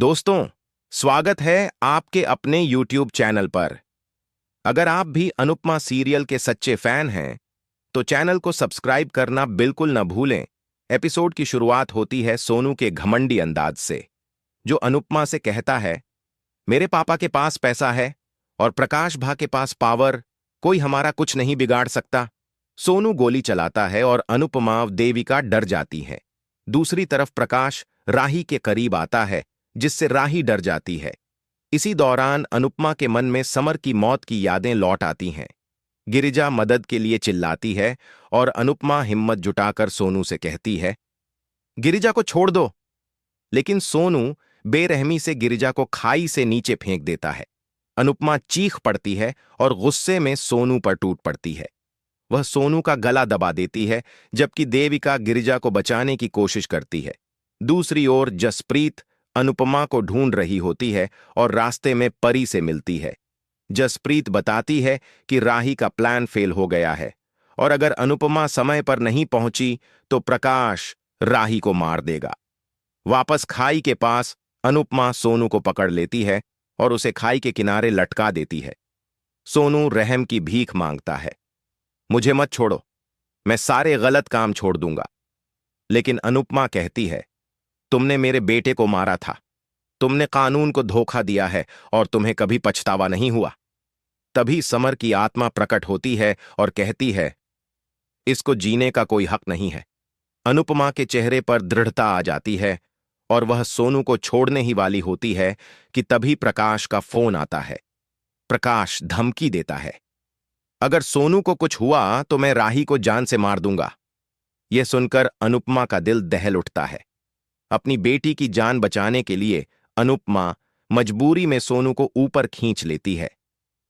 दोस्तों, स्वागत है आपके अपने YouTube चैनल पर। अगर आप भी अनुपमा सीरियल के सच्चे फैन हैं, तो चैनल को सब्सक्राइब करना बिल्कुल न भूलें। एपिसोड की शुरुआत होती है सोनू के घमंडी अंदाज से, जो अनुपमा से कहता है, मेरे पापा के पास पैसा है और प्रकाश भा के पास पावर, कोई हमारा कुछ नहीं बिगाड़ सकता। सोनू गोली चलाता है और अनुपमा देविका डर जाती है। दूसरी तरफ प्रकाश राही के करीब आता है, जिससे राही डर जाती है। इसी दौरान अनुपमा के मन में समर की मौत की यादें लौट आती हैं। गिरिजा मदद के लिए चिल्लाती है और अनुपमा हिम्मत जुटाकर सोनू से कहती है, गिरिजा को छोड़ दो। लेकिन सोनू बेरहमी से गिरिजा को खाई से नीचे फेंक देता है। अनुपमा चीख पड़ती है और गुस्से में सोनू पर टूट पड़ती है। वह सोनू का गला दबा देती है, जबकि देविका गिरिजा को बचाने की कोशिश करती है। दूसरी ओर जसप्रीत अनुपमा को ढूंढ रही होती है और रास्ते में परी से मिलती है। जसप्रीत बताती है कि राही का प्लान फेल हो गया है और अगर अनुपमा समय पर नहीं पहुंची तो प्रकाश राही को मार देगा। वापस खाई के पास अनुपमा सोनू को पकड़ लेती है और उसे खाई के किनारे लटका देती है। सोनू रहम की भीख मांगता है, मुझे मत छोड़ो, मैं सारे गलत काम छोड़ दूंगा। लेकिन अनुपमा कहती है, तुमने मेरे बेटे को मारा था, तुमने कानून को धोखा दिया है और तुम्हें कभी पछतावा नहीं हुआ। तभी समर की आत्मा प्रकट होती है और कहती है, इसको जीने का कोई हक नहीं है। अनुपमा के चेहरे पर दृढ़ता आ जाती है और वह सोनू को छोड़ने ही वाली होती है कि तभी प्रकाश का फोन आता है। प्रकाश धमकी देता है, अगर सोनू को कुछ हुआ तो मैं राही को जान से मार दूंगा। यह सुनकर अनुपमा का दिल दहल उठता है। अपनी बेटी की जान बचाने के लिए अनुपमा मजबूरी में सोनू को ऊपर खींच लेती है।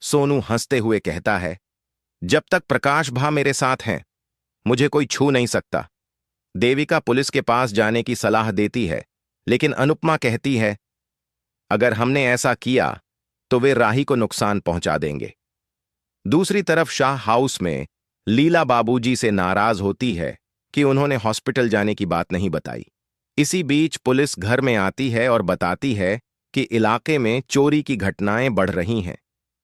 सोनू हंसते हुए कहता है, जब तक प्रकाश भा मेरे साथ हैं, मुझे कोई छू नहीं सकता। देविका पुलिस के पास जाने की सलाह देती है, लेकिन अनुपमा कहती है, अगर हमने ऐसा किया तो वे राही को नुकसान पहुंचा देंगे। दूसरी तरफ शाह हाउस में लीला बाबूजी से नाराज होती है कि उन्होंने हॉस्पिटल जाने की बात नहीं बताई। इसी बीच पुलिस घर में आती है और बताती है कि इलाके में चोरी की घटनाएं बढ़ रही हैं।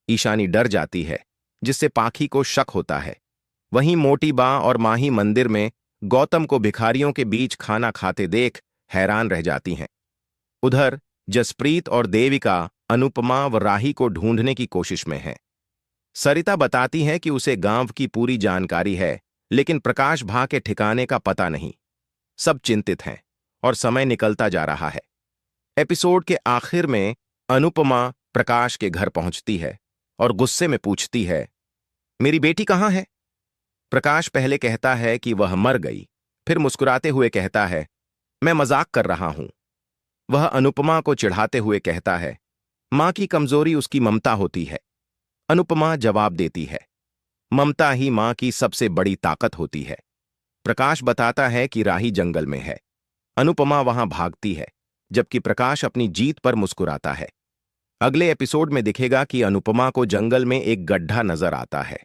ईशानी डर जाती है, जिससे पाखी को शक होता है। वहीं मोटी बा और माही मंदिर में गौतम को भिखारियों के बीच खाना खाते देख हैरान रह जाती हैं। उधर जसप्रीत और देविका अनुपमा व राही को ढूंढने की कोशिश में हैं। सरिता बताती है कि उसे गांव की पूरी जानकारी है, लेकिन प्रकाश भा के ठिकाने का पता नहीं। सब चिंतित हैं और समय निकलता जा रहा है। एपिसोड के आखिर में अनुपमा प्रकाश के घर पहुंचती है और गुस्से में पूछती है, मेरी बेटी कहाँ है? प्रकाश पहले कहता है कि वह मर गई, फिर मुस्कुराते हुए कहता है, मैं मजाक कर रहा हूं। वह अनुपमा को चिढ़ाते हुए कहता है, मां की कमजोरी उसकी ममता होती है। अनुपमा जवाब देती है, ममता ही मां की सबसे बड़ी ताकत होती है। प्रकाश बताता है कि राही जंगल में है। अनुपमा वहां भागती है, जबकि प्रकाश अपनी जीत पर मुस्कुराता है। अगले एपिसोड में दिखेगा कि अनुपमा को जंगल में एक गड्ढा नजर आता है।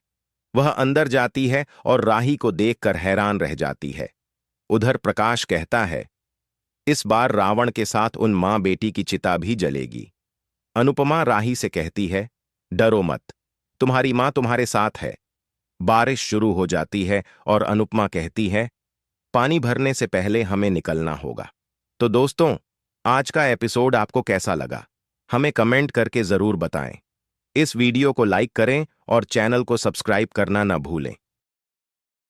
वह अंदर जाती है और राही को देखकर हैरान रह जाती है। उधर प्रकाश कहता है, इस बार रावण के साथ उन मां बेटी की चिता भी जलेगी। अनुपमा राही से कहती है, डरो मत, तुम्हारी मां तुम्हारे साथ है। बारिश शुरू हो जाती है और अनुपमा कहती है, पानी भरने से पहले हमें निकलना होगा। तो दोस्तों, आज का एपिसोड आपको कैसा लगा, हमें कमेंट करके जरूर बताएं। इस वीडियो को लाइक करें और चैनल को सब्सक्राइब करना न भूलें।